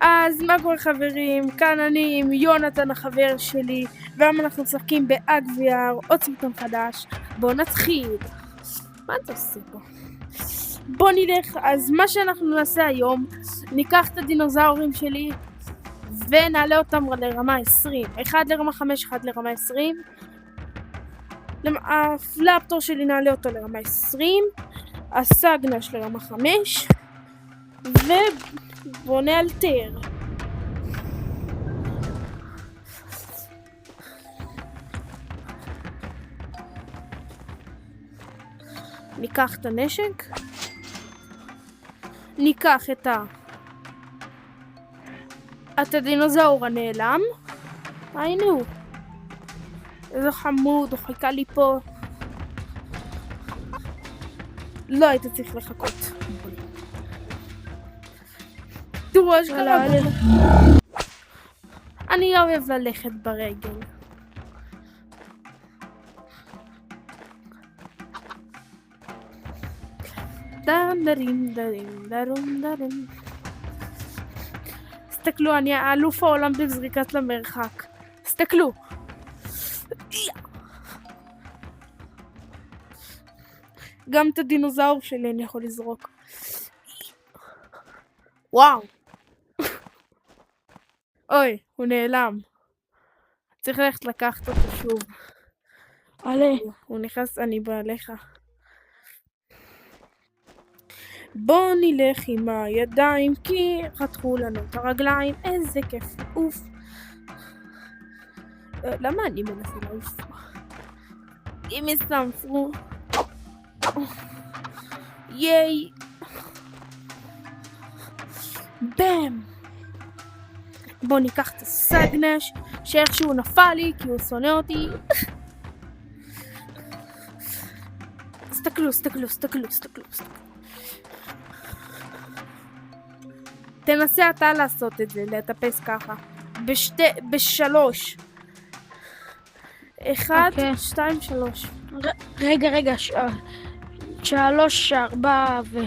אז מה קורה חברים? כאן אני עם יונתן החבר שלי, והיום אנחנו משחקים באגוויאר, עוד סרטון חדש. בואו נתחיל. מה אתה עושה פה? בואו נלך. אז מה שאנחנו נעשה היום, ניקח את הדינוזאורים שלי ונעלה אותם לרמה 20. אחד לרמה 5, אחד לרמה 20. הפלאפטור שלי נעלה אותו לרמה 20. הסגנש לרמה 5. ובוא נאלתר. ניקח את הנשק. ניקח את הדינוזאור הנעלם. היינו. איזה חמוד, הוא חיכה לי פה. לא היית צריך לחכות. תראו, יש כמה. אני אוהב ללכת ברגל. דרים דרים דרום דרום. הסתכלו, אני אלוף העולם בזריקת למרחק. הסתכלו. גם את הדינוזאור שלי אני יכול לזרוק. וואו. אוי, הוא נעלם. צריך ללכת לקחת אותו שוב. עלה. הוא נכנס, אני בא עליך. בוא נלך עם הידיים כי חתכו לנו את הרגליים. איזה כיף. אוף. למה אני מנסה לעוף? אם יסתמפו. ייי. בם. בוא ניקח את הסגנש שאיכשהו נפל לי כי הוא שונא אותי. סתכלו. תנסה אתה לעשות את זה, לטפס ככה. בשלוש. 1, 2, 3. רגע, 3, 4 ו...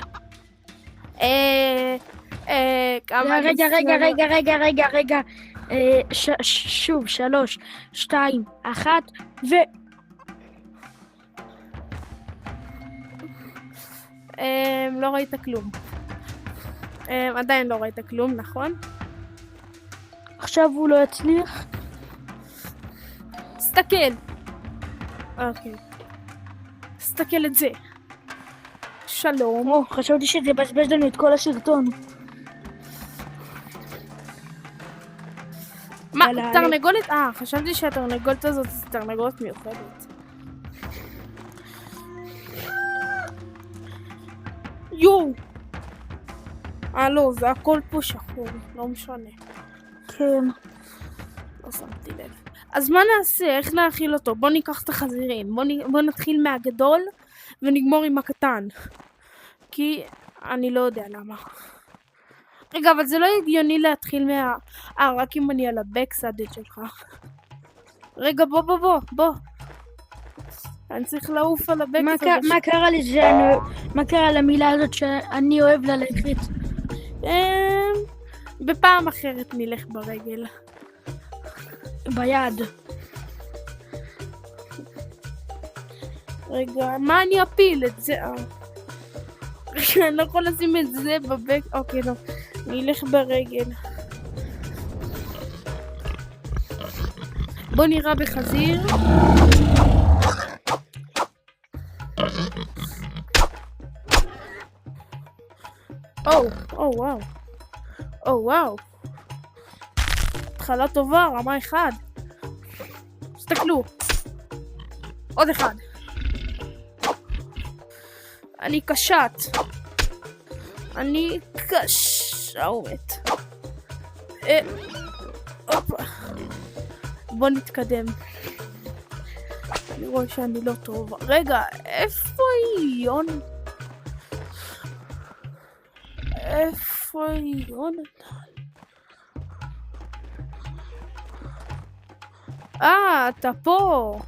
רגע. שוב, 3, 2, 1 ו... לא ראית כלום. עדיין לא ראית כלום, נכון? עכשיו הוא לא יצליח. סתכל. אוקיי. סתכל את זה. שלום. חשבתי שזה בזבז לנו את כל הסרטון. מה? תרנגולת? חשבתי שהתרנגולת הזאת זה תרנגולת מיוחדת. יואו. לא, זה הכל פה שחור, לא משנה. כן. לא שמתי לב. אז מה נעשה? איך נאכיל אותו? בוא ניקח את החזירים. בוא נתחיל מהגדול ונגמור עם הקטן. כי אני לא יודע למה. רגע, אבל זה לא הגיוני להתחיל רק אם אני על הבקסאדד שלך. רגע, בוא. אני צריך לעוף על הבקסאדד. מה קרה למילה הזאת שאני אוהב ללכת? בפעם אחרת נלך ברגל. ביד. רגע, מה אני אפיל את זה? רגע, אני לא יכול לשים את זה בבק... אוקיי, לא. אני אלך ברגל. בוא נראה בחזיר. וואו. התחלה טובה, רמה 1. תסתכלו. עוד אחד. אני קשת. קשת. הופה. בוא נתקדם. אני רואה שאני לא טוב. רגע, איפה היא יונתן? אתה פה.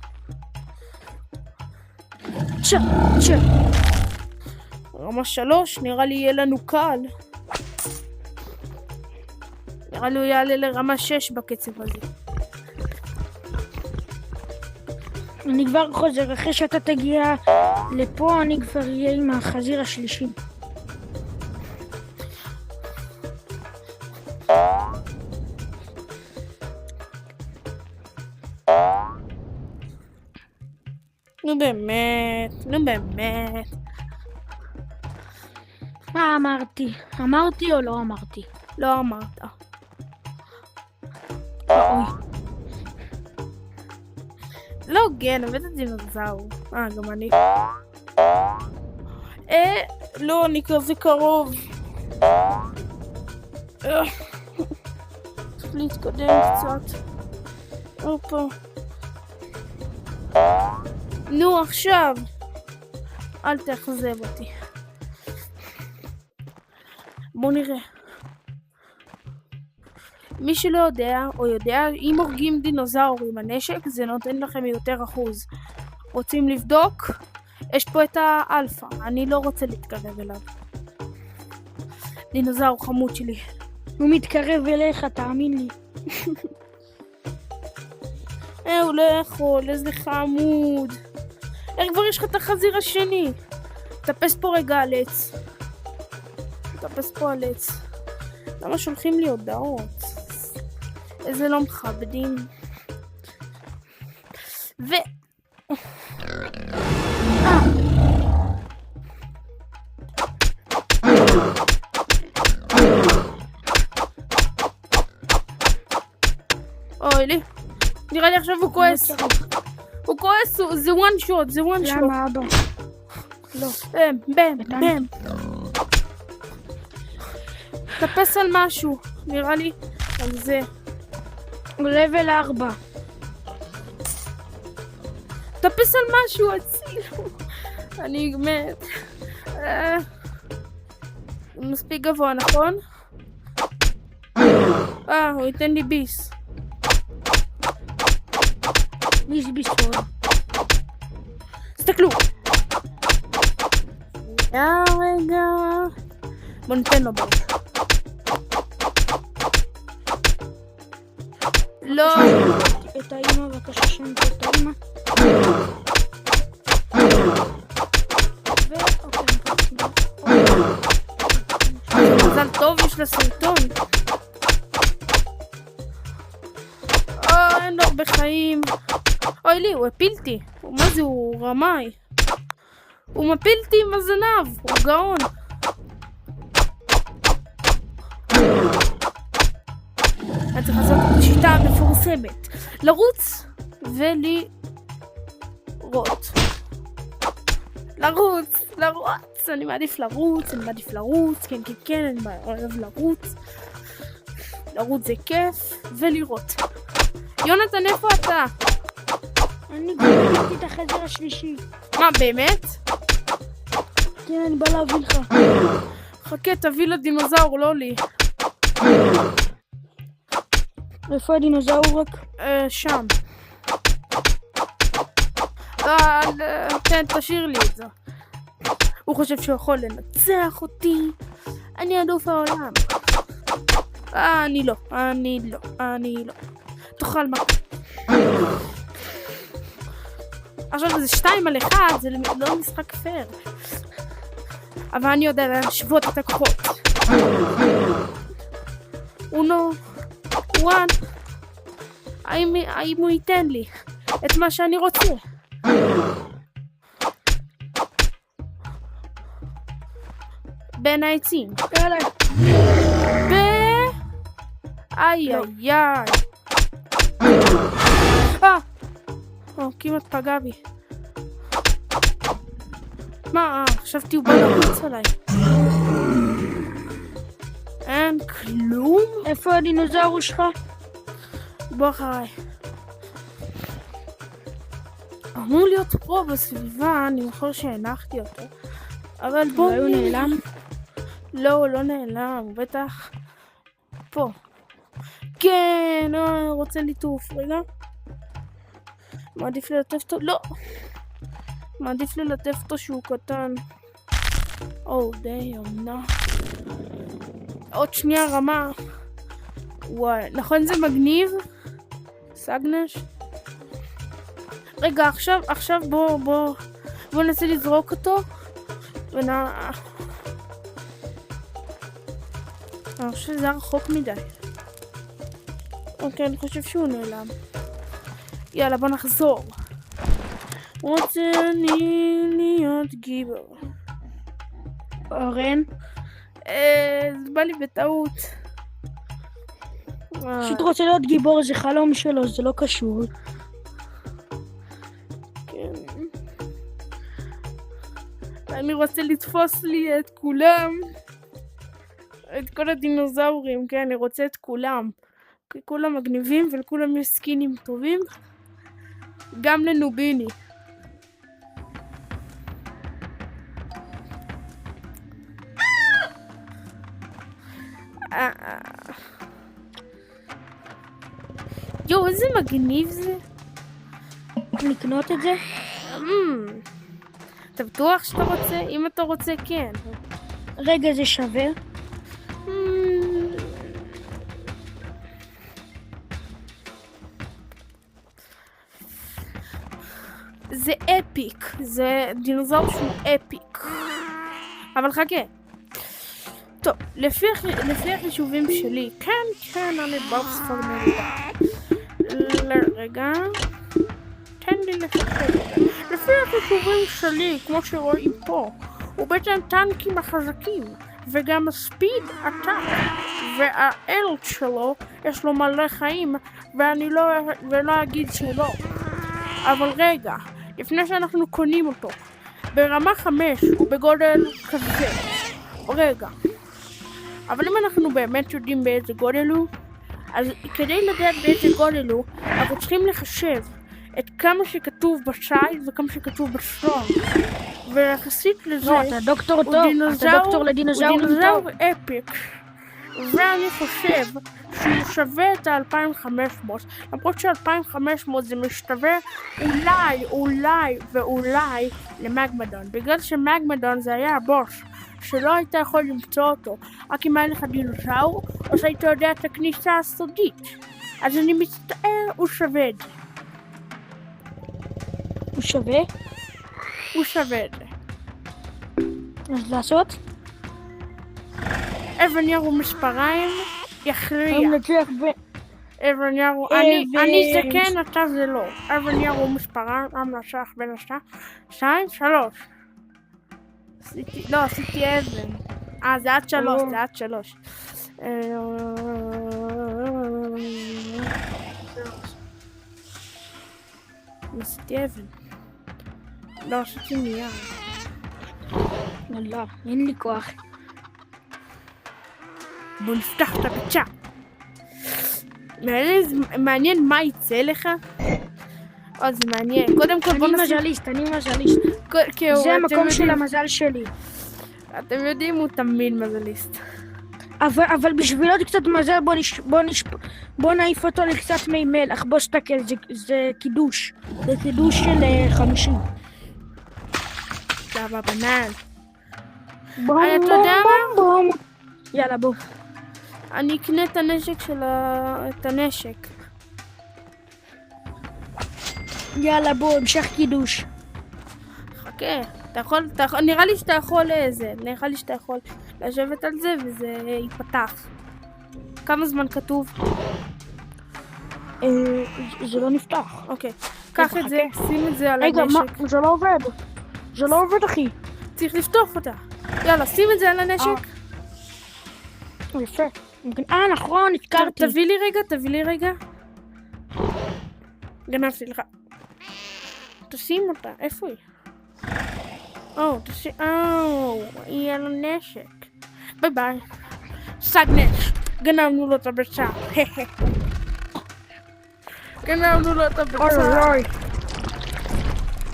רמה 3, נראה לי יהיה לנו קל. נראה לי הוא יעלה לרמה 6 בקצב הזה. אני כבר חוזר, אחרי שאתה תגיע לפה אני כבר אהיה עם החזיר השלישי. נו באמת. מה אמרתי? אמרתי או לא אמרתי? לא אמרת. אוי. לא הוגן, הבאת דינוזאור. גם אני. לא, אני כזה קרוב. צריך להתקדם קצת. הופה. נו, עכשיו. אל תאכזב אותי. בוא נראה. מי שלא יודע, או יודע, אם הורגים דינוזאור עם הנשק, זה נותן לכם יותר אחוז. רוצים לבדוק? יש פה את האלפא. אני לא רוצה להתקרב אליו. דינוזאור חמוד שלי. הוא מתקרב אליך, תאמין לי. הוא לא יכול, איזה חמוד. איך כבר יש לך את החזיר השני? תפס פה רגע על עץ. תפס פה על עץ. למה שולחים לי הודעות? איזה לא מכבדים. אוי לי. נראה לי עכשיו הוא כועס. הוא כועס, זה one shot, זה one shot. למה אבא? לא. בם. תפס על משהו, נראה לי על זה. הוא level 4. תפס על משהו, הצילו. אני מת. מספיק גבוה, נכון? הוא ייתן לי ביס. ביס עוד. תסתכלו. רגע. בוא ניתן לו בו. לא. את האמא, בבקשה שם את האמא. מזל טוב, יש לה סרטון. אין לו הרבה חיים. אוי לי, הוא הפיל אותי. מה זה, הוא רמאי. הוא מפיל אותי עם הזנב, הוא גאון. אני צריך לעשות את השיטה המפורסמת. לרוץ ולירות. לרוץ. אני מעדיף לרוץ. כן, אני אוהב לרוץ. לרוץ זה כיף. ולירות. יונתן, איפה אתה? אני גם הבאתי את החזיר השלישי. מה, באמת? כן, אני בא להביא לך. חכה, תביא לדינוזאור, לא לי. איפה הדינוזאור רק? שם. כן, תשאיר לי את זה. הוא חושב שהוא יכול לנצח אותי. אני אלוף העולם. אני לא. תאכל מה. עכשיו זה 2-1, זה לא משחק פייר. אבל אני יודע להשוות את הכוחות. אונו, וואן. האם הוא ייתן לי את מה שאני רוצה? בין העצים. יאללה. איי. כמעט פגע בי. מה? חשבתי הוא בא לרוץ עליי. אין כלום? איפה הדינוזאור שלך? בוא אחריי. אמור להיות פה בסביבה, אני זוכר שהנחתי אותו. אבל בוא... הוא נעלם? לא, הוא לא נעלם, הוא בטח פה. כן, רוצה ליטוף, רגע. מעדיף ללטף אותו? לא. מעדיף ללטף אותו שהוא קטן. די, אמנה. עוד שנייה רמה. וואי, נכון זה מגניב? סגנש? רגע, עכשיו בוא ננסה לזרוק אותו. אני חושב שזה רחוק מדי. אוקיי, אני חושב שהוא נעלם. יאללה, בוא נחזור. רוצה להיות גיבור. אורן, זה בא לי בטעות. פשוט רוצה להיות גיבור, זה חלום שלו, זה לא קשור. כן. אני רוצה לתפוס לי את כולם. את כל הדינוזאורים, כן, אני רוצה את כולם. כי כולם מגניבים ולכולם יש סקינים טובים. גם לנוביני. יו, איזה מגניב זה. לקנות את זה? אתה בטוח שאתה רוצה? אם אתה רוצה, כן. רגע, זה שווה? זה אפיק. זה דינוזאור שהוא אפיק. אבל חכה. טוב, לפי החישובים שלי, כן, אני בובס פורמרידה. רגע. תן לי לפחד. לפי החישובים שלי, כמו שרואים פה, הוא בעצם טנקים החזקים, וגם הספיד אטאק, והאלט שלו, יש לו מלא חיים, ואני לא אגיד שלא. אבל רגע, לפני שאנחנו קונים אותו, ברמה 5 הוא בגודל כזה. רגע. אבל אם אנחנו באמת יודעים באיזה גודל הוא, אז כדי לדעת באיזה גודל הוא, אנחנו צריכים לחשב את כמה שכתוב בשייז וכמה שכתוב בשטרונג. ויחסית לזה, לא, אתה דוקטור טוב, אתה דוקטור לדינוזאורים טוב. הוא דינוזאור אפיק. ואני חושב שהוא שווה את ה-2500, למרות ש-2500 זה משתווה אולי למגמדון, בגלל שמגמדון זה היה הבוס שלא היית יכול למצוא אותו רק אם היה לך דינוזאור או שהיית יודע את הכניסה הסודית. אז אני מצטער, הוא שווה את זה. הוא שווה? הוא שווה את זה. אז לעשות? אבן ירו מספריים יכריע. אבן ירו, אני זה כן, אתה זה לא. אבן ירו מספריים, המלשך בין השעה 2, 3. עשיתי אבן. זה עד 3, זה עד 3. עשיתי אבן. לא, עשיתי נייר. לא, אין לי כוח. בוא נפתח את הביצה. מעניין מה יצא לך? זה מעניין. קודם כל בוא נשים... אני מזליסט. זה המקום של המזל שלי. אתם יודעים, הוא תמיד מזליסט. אבל בשביל עוד קצת מזל בוא נעיף אותו לקצת מי מלח. בוא סתכל, זה קידוש. זה קידוש של 50. זה בבנן. אתה יודע מה? יאללה בוא. אני אקנה את הנשק את הנשק. יאללה בוא, המשך קידוש. חכה, אתה יכול, נראה לי שאתה יכול לשבת על זה וזה ייפתח. כמה זמן כתוב? זה לא נפתח. אוקיי, קח את זה, שים את זה על הנשק. רגע, מה? זה לא עובד. זה לא עובד אחי. צריך לפתוח אותה. יאללה, שים את זה על הנשק. יפה. נכון, התקרתי. תביא לי רגע. גנבתי לך. תשים אותה, איפה היא? היא על הנשק. ביי. סגנש, גנבנו לו את הביצה. גנבנו לו את הביצה.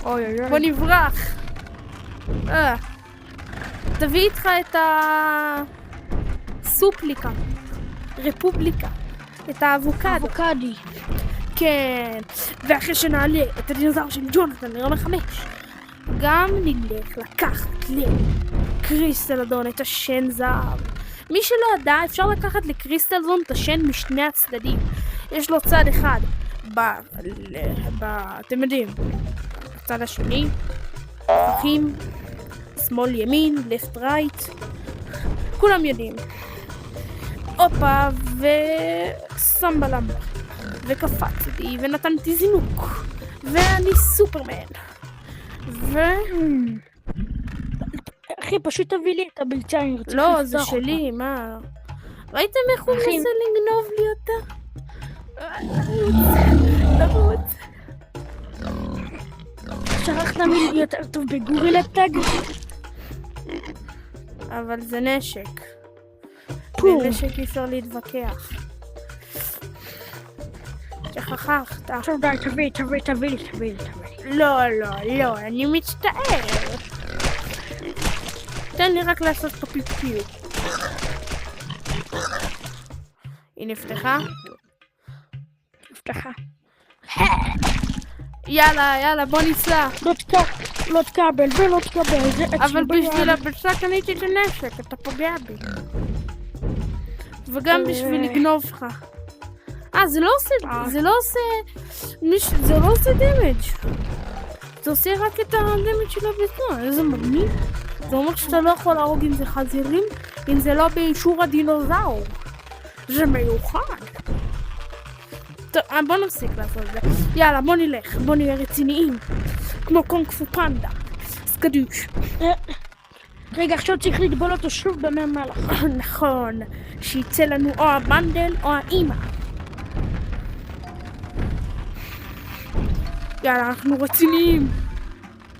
אוי. בוא נברח. תביא איתך את הסופליקה. רפובליקה. את האבוקדי. כן. ואחרי שנעלה את הדינוזאור של ג'ונתן לרמה 5, גם נלך לקחת לקריסטלדון את השן זהב. מי שלא ידע, אפשר לקחת לקריסטל זון את השן משני הצדדים. יש לו צד אחד אתם יודעים, בצד השני, פחים, שמאל ימין, left right, כולם יודעים. הופה, וסמבלמבה, וקפצתי, ונתנתי זינוק, ואני סופרמן. אחי, פשוט תביא לי את הבלצה, אני רוצה לא, זה שלי, מה? ראיתם איך הוא מנסה לגנוב לי אותה? לרוץ. שכחת מי יותר טוב בגורילה טאג? אבל זה נשק. בנשק אי אפשר להתווכח. שכחת. עכשיו די, תביא לי. לא, אני מצטער. תן לי רק לעשות פה פיפיו. היא נפתחה? נפתחה. יאללה, בוא ניסע. לא תקבל ולא תקבל. אבל בשביל הבצע קניתי את הנשק, אתה פוגע בי. וגם בשביל לגנוב לך. זה לא עושה דמג'. זה עושה רק את הדמג' של הבצע. איזה מגניב. זה אומר שאתה לא יכול להרוג אם זה חזירים, אם זה לא באישור הדינוזאור. זה מיוחד. טוב, בוא נפסיק לעשות את זה. יאללה, בוא נלך, בוא נהיה רציניים. כמו קונג פו פנדה. סקדוש. רגע, עכשיו צריך לדבול אותו שוב במי מלח. נכון, שיצא לנו או הבנדל או האמא. יאללה, אנחנו רציניים.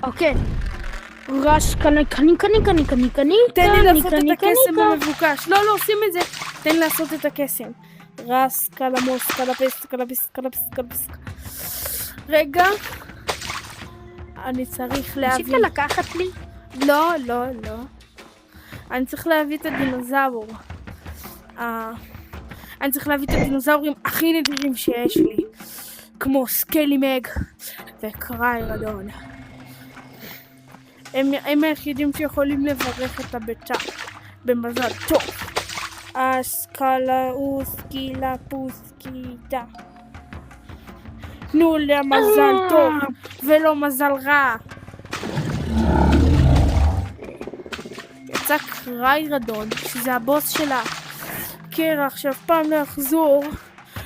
אוקיי. רס קני. תן לי לעשות את הקסם המבוקש. לא, שים את זה. תן לי לעשות את הקסם. רס קלמוס, קלפס. רגע. אני צריך להביא... ניסית לקחת לי? לא. אני צריך להביא את הדינוזאור. אני צריך להביא את הדינוזאורים הכי נדירים שיש לי. כמו סקלימג וקריירדון. הם היחידים שיכולים לברך את הביצה במזל טוב. אסקלאוסקילה פוסקידה. תנו לה מזל טוב ולא מזל רע. יצא קריירדון, שזה הבוס שלה. קרח שאף פעם לא יחזור.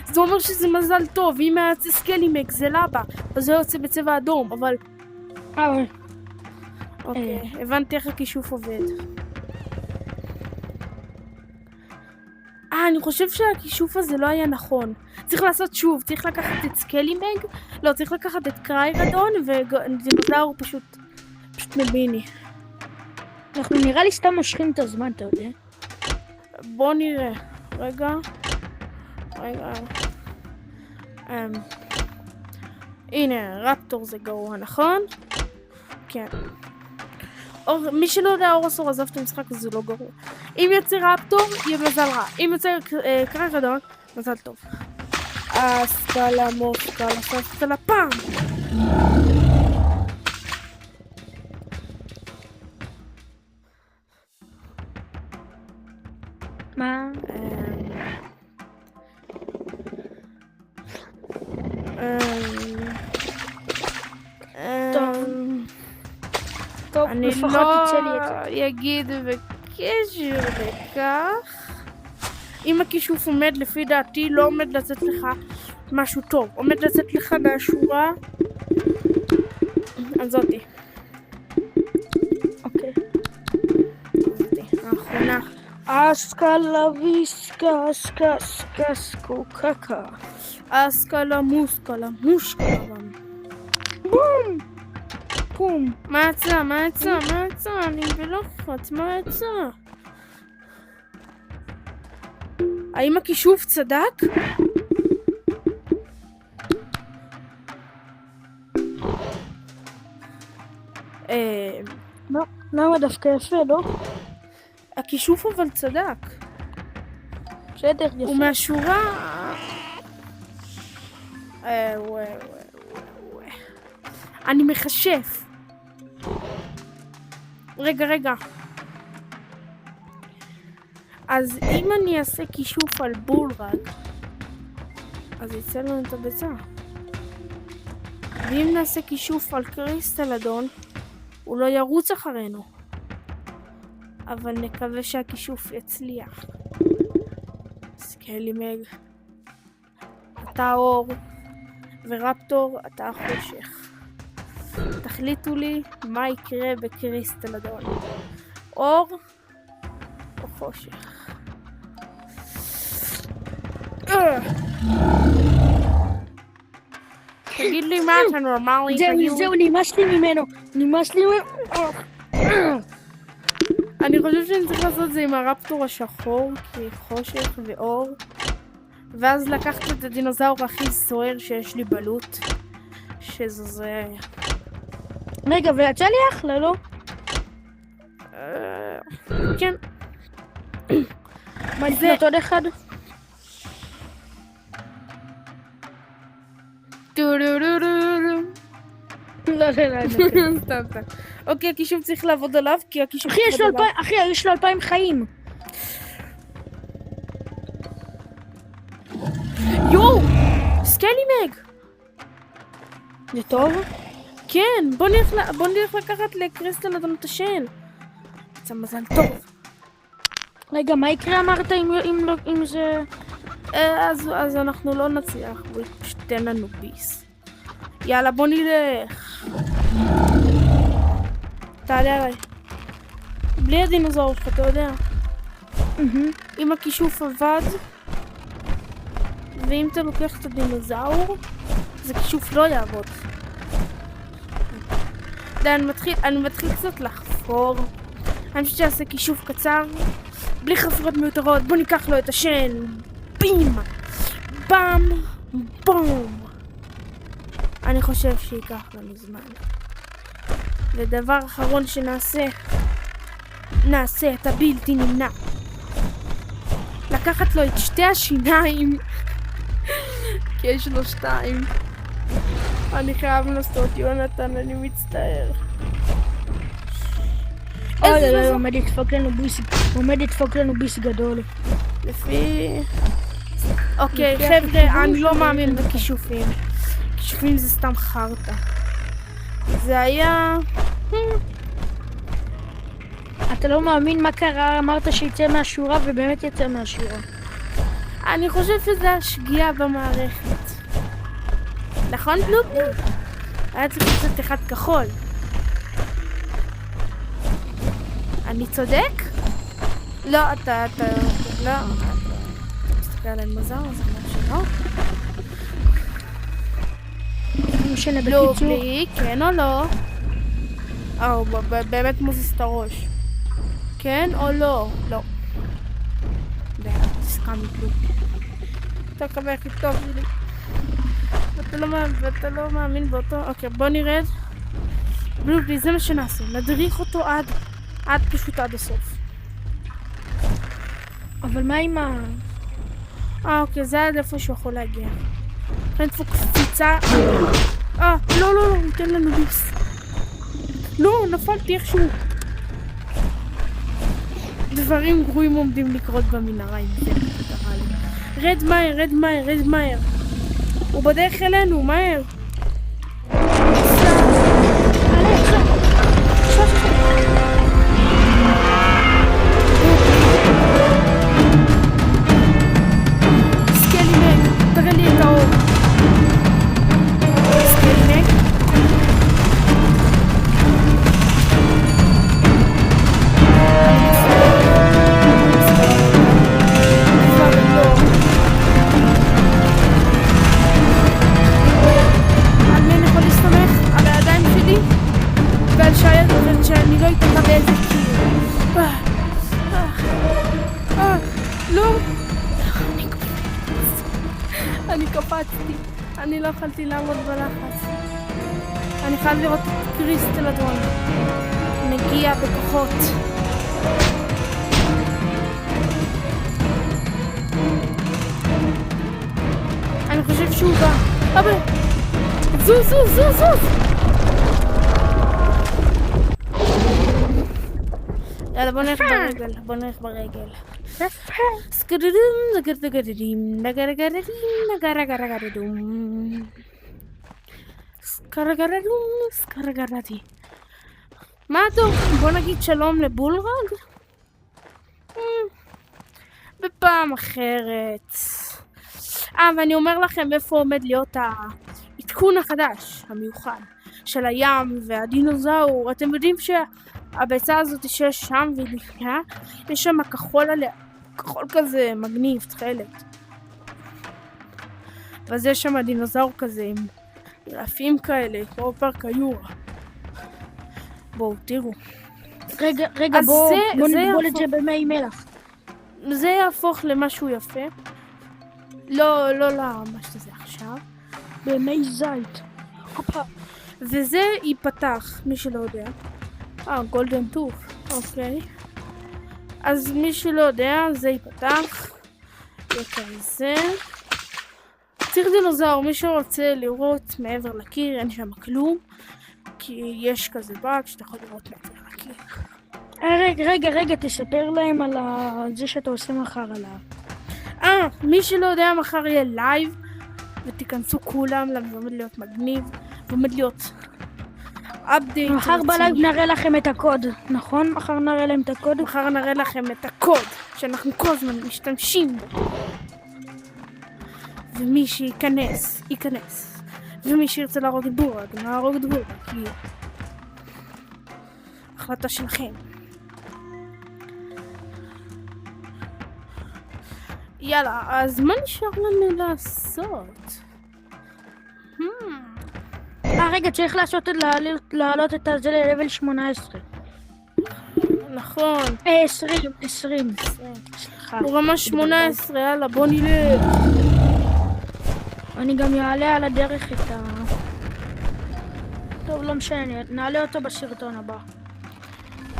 זה אומר שזה מזל טוב. אם היה יוצא סקלימג זה לבה, אז זה יוצא בצבע אדום, אבל... אוקיי, הבנתי איך הכישוף עובד. אני חושב שהכישוף הזה לא היה נכון. צריך לעשות שוב, צריך לקחת את סקלימג, לא, צריך לקחת את קריירדון ודינוזאור פשוט מביני. אנחנו נראה לי סתם מושכים את הזמן, אתה יודע? בוא נראה. רגע. הנה, רפטור זה גרוע, נכון? כן. מי שלא יודע, אורוסור עזב את המשחק, אז זה לא גרוע. אם יוצא רפטור, יהיה מזל רע. אם יוצא קריירדון, מזל טוב. אסקלה מוסקלה, אסקלה פעם! מה? טוב, אני לא אגיד בקשר לכך. אם הכישוף עומד לפי דעתי, לא עומד לצאת לך משהו טוב. עומד לצאת לך מהשורה הזאתי. אוקיי. האחרונה. אסקלה ויסקה סקה סקוקקה. אסקלה מוסקלה מושקלה. בום! בום! מה יצא? אני בלחץ, מה יצא? האם הכישוף צדק? למה דווקא יפה, לא? הכישוף אבל צדק. בסדר, יפה. ומהשורה... אני מחשף. רגע. אז אם אני אעשה כישוף על בולרג, אז יצא לנו את הביצה. ואם נעשה כישוף על קריסטלדון, הוא לא ירוץ אחרינו. אבל נקווה שהכישוף יצליח. סקלימג, אתה אור, ורפטור, אתה חושך. תחליטו לי מה יקרה בקריסטלדון. אור או חושך. תגיד לי מה אתה נורמלי? זהו, נמאס לי ממנו. אני חושב שאני צריך לעשות זה עם הרפטור השחור, כי חושך ואור. ואז לקחת את הדינוזאור הכי סוער שיש לי בלוט. שזה... רגע, ויצא לי אחלה, לא? כן. מה לקנות עוד אחד? לא. סתם. אוקיי, הכישוף צריך לעבוד עליו, כי הכישוף... אחי, יש לו 2,000 חיים. יואו! סקלימג! זה טוב? כן, בוא נלך לקחת לקריסטלדון את השן. זה מזל טוב. רגע, מה יקרה אמרת אם זה... אז אנחנו לא נצליח, הוא פשוט לנו ביס. יאללה, בוא נלך. תעלה עליי. בלי הדינוזאור, אתה יודע. אם הכישוף עבד, ואם אתה לוקח את הדינוזאור, אז הכישוף לא יעבוד. אני מתחיל קצת לחפור. אני חושבת שיעשה כישוף קצר, בלי חפירות מיותרות. בוא ניקח לו את השן. בים! בם! בום! אני חושב שיקח לנו זמן. ודבר אחרון שנעשה, נעשה את הבלתי נמנע. לקחת לו את שתי השיניים, כי יש לו 2. אני חייב לעשות, יונתן, אני מצטער. לא, עומד לדפוק לנו ביס גדול. לפי... אוקיי, חבר'ה, אני לא מאמין בכישופים. כישופים זה סתם חרטה. זה היה... אתה לא מאמין מה קרה, אמרת שיצא מהשורה ובאמת יצא מהשורה. אני חושב שזה השגיאה במערכת. נכון, בלובלי? היה צריך לעשות אחד כחול. אני צודק? לא, אתה... לא, אתה מסתכל עליי מוזר, זה אומר שלא. משנה בקיצור. בלובלי, כן או לא? הוא באמת מוזיז את הראש. כן או לא? לא. תסכם לי בלובלי. אתה קבל הכי טוב שלי. ואתה לא מאמין באותו... אוקיי, בוא נרד. בלובלי, זה מה שנעשה. נדריך אותו פשוט עד הסוף. אבל מה עם ה... אוקיי, זה עד איפה שהוא יכול להגיע. אני דפוק קפיצה. לא, ניתן לנו ביס. לא, נפלתי איכשהו. דברים גרועים עומדים לקרות במנהרה עם זה. רד מהר. הוא בדרך אלינו, מהר. סקלימג, תראה לי את האור. סקלימג. שאני לא אתן באיזה קיר. לא. אני קפצתי. אני לא יכולתי לעמוד בלחץ. אני חייב לראות את קריסטלדון. מגיע בכוחות. אני חושב שהוא בא. אבל... זוז! יאללה, בוא נלך ברגל. סקרדום, דגדגדדים, דגדגדדים, דגדגדגדום. סקרגרדום, סקרגרדי. מה טוב, בוא נגיד שלום לבולרג? בפעם אחרת. ואני אומר לכם איפה עומד להיות העדכון החדש, המיוחד, של הים והדינוזאור. אתם יודעים שהביצה הזאת שיש שם ולפיה, יש שם כחול עליה, כחול כזה מגניב, תכלת. ואז יש שם דינוזאור כזה עם רעפים כאלה, כמו פארק היורה. בואו, תראו. רגע, בוא נגבול את זה במי מלח. זה יהפוך למשהו יפה. לא מה שזה עכשיו. במי זית. וזה ייפתח, מי שלא יודע. גולדן טוף, אוקיי. אז מי שלא יודע, זה ייפתח. וכזה. צריך דינוזאור, מי שרוצה לראות מעבר לקיר, אין שם כלום. כי יש כזה באג שאתה יכול לראות מעבר לקיר. רגע, תספר להם על זה שאתה עושה מחר עליו. מי שלא יודע, מחר יהיה לייב, ותיכנסו כולם, למה זה עומד להיות מגניב, ועומד להיות אפדייט. מחר בלייב נראה לכם את הקוד, נכון? מחר נראה להם את הקוד? מחר נראה לכם את הקוד, שאנחנו כל הזמן משתמשים בו. ומי שייכנס, ייכנס. ומי שירצה להרוג את בורג, נהרוג את בורג, כי החלטה שלכם. יאללה, אז מה נשאר לנו לעשות? רגע, צריך להעלות את זה ללבל 18. נכון. 20. סליחה. הוא רמה 18, יאללה, בוא נלך. אני גם אעלה על הדרך את טוב, לא משנה, נעלה אותו בסרטון הבא.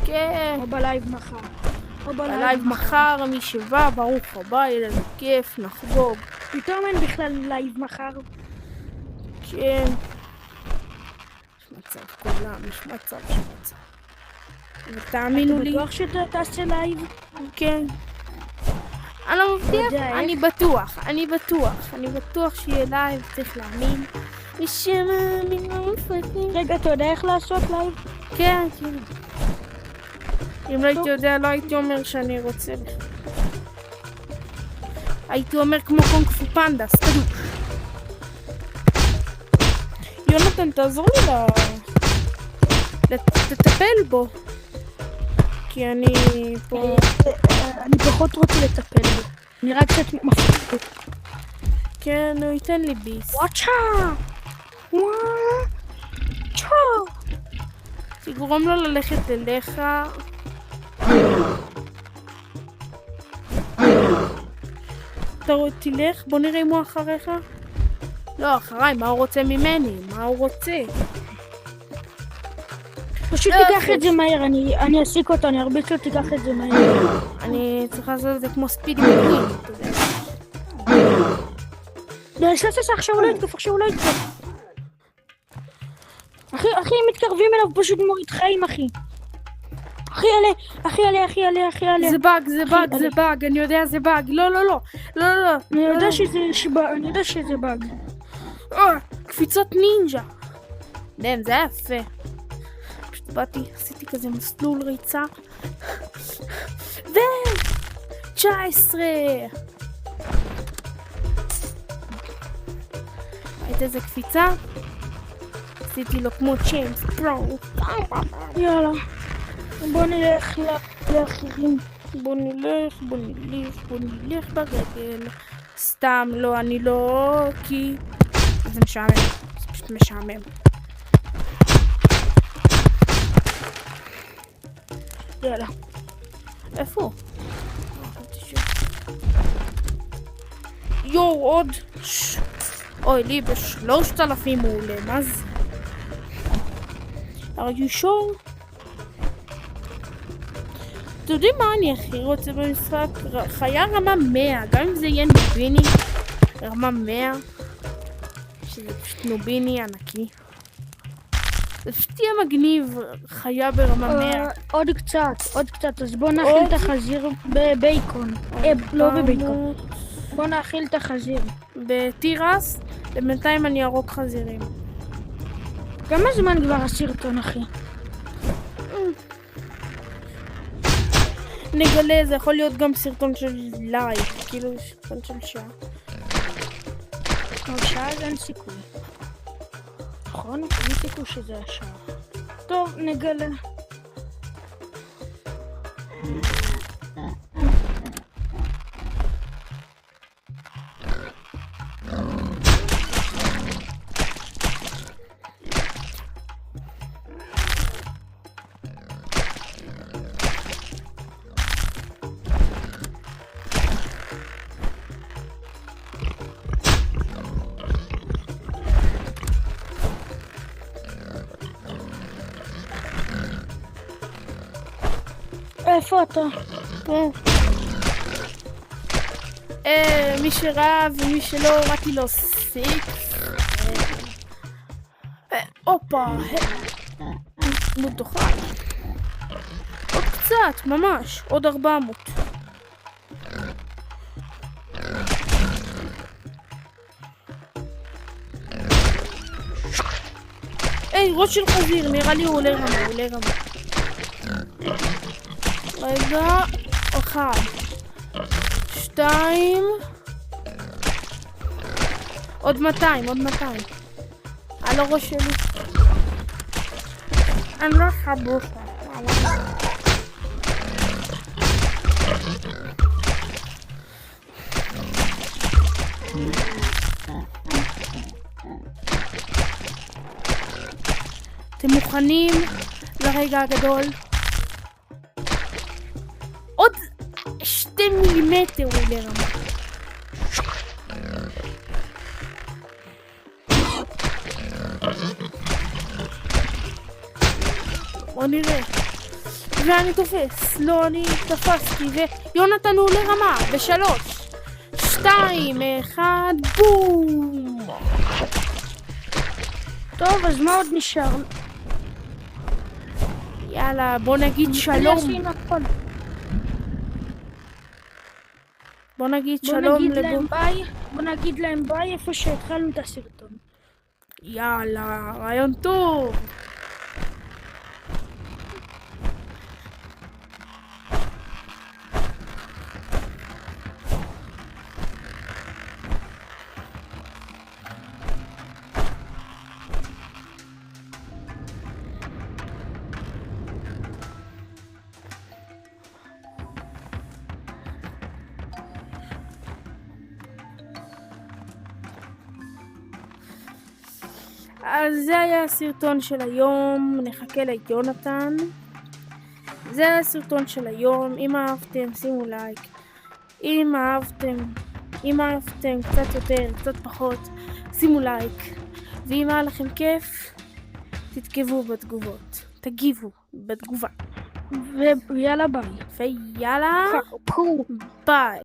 כן. או בלייב מחר. בלייב מחר, מי שבא, ברוך הבא, יהיה לנו כיף, נחגוג. פתאום אין בכלל לייב מחר. כן. יש מצב כולם, יש מצב. ותאמינו לי. אתה בטוח שאתה תעשה לייב? כן. אני לא מבטיח, אני בטוח שיהיה לייב, צריך להאמין. מי שמאמין לא מפתים. רגע, אתה יודע איך לעשות לייב? כן. אם לא הייתי יודע, לא הייתי אומר שאני רוצה. הייתי אומר כמו קונג פו פנדה, סתדו. יונתן, תעזור לי לטפל בו. כי אני פה... אני פחות רוצה לטפל בו. אני רק קצת מפחיד. כן, הוא ייתן לי ביס. וואצ'ה! תגרום לו ללכת אליך. תלך, בוא נראה אם הוא אחריך. לא, אחריי, מה הוא רוצה ממני? מה הוא רוצה? פשוט תיקח את זה מהר, אני אסיק אותו, אני ארביץ לו, תיקח את זה מהר. אני צריכה לעשות את זה כמו ספידי מקווין, אתה יודע. לא, עכשיו הוא לא יתקוף. אחי, מתקרבים אליו, פשוט מוריד חיים, אחי. אחי עלה. זה באג, אני יודע זה באג. לא. אני יודע שזה באג. קפיצות נינג'ה. זה היה יפה. פשוט באתי, עשיתי כזה מסלול ריצה. 19. ראית איזה קפיצה? עשיתי לו כמו צ'יימס פרו. יאללה. בוא נלך לאחרים. בוא נלך ברגל. סתם, לא, אני לא, כי זה משעמם. זה פשוט משעמם. יאללה. איפה? עוד. אוי, לי ב3,000 הוא עולה, מה זה? are you sure? אתם יודעים מה אני הכי רוצה במשחק? חיה רמה 100, גם אם זה יהיה נוביני רמה 100, שזה פשוט נוביני ענקי. זה פשוט יהיה מגניב, חיה ברמה 100. עוד קצת, אז בוא נאכיל את החזיר בבייקון. לא בבייקון. בוא נאכיל את החזיר. בתירס, ובינתיים אני ארוג חזירים. כמה זמן כבר הסרטון, אחי? נגלה, זה יכול להיות גם סרטון של לייב, כאילו סרטון של שעה. אבל שעה זה אין סיכוי. נכון? אין סיכוי שזה השעה. טוב, נגלה. איפה אתה? מי שראה ומי שלא, ראיתי לו סיקס. הופה, מותוכה. עוד קצת, ממש, עוד 400. היי, ראש של חזיר, נראה לי הוא עולה רמה. רגע, 1, 2, עוד 200. על הראש שלי. אני לא חבושה. אתם מוכנים לרגע הגדול? עוד 2 מילימטר הוא לרמה. בוא נראה. ואני תופס. לא, אני תפסתי. ויונתן הוא לרמה. ב3, 2, 1, בום. טוב, אז מה עוד נשאר? יאללה, בוא נגיד שלום. בוא נגיד שלום בוא נגיד להם ביי איפה שהתחלנו את הסרטון. יאללה, רעיון טוב. אז זה היה הסרטון של היום, נחכה ליונתן. זה היה הסרטון של היום, אם אהבתם שימו לייק, אם אהבתם קצת יותר, קצת פחות, שימו לייק, ואם היה לכם כיף, תגיבו בתגובה. ויאללה ביי. ויאללה ביי.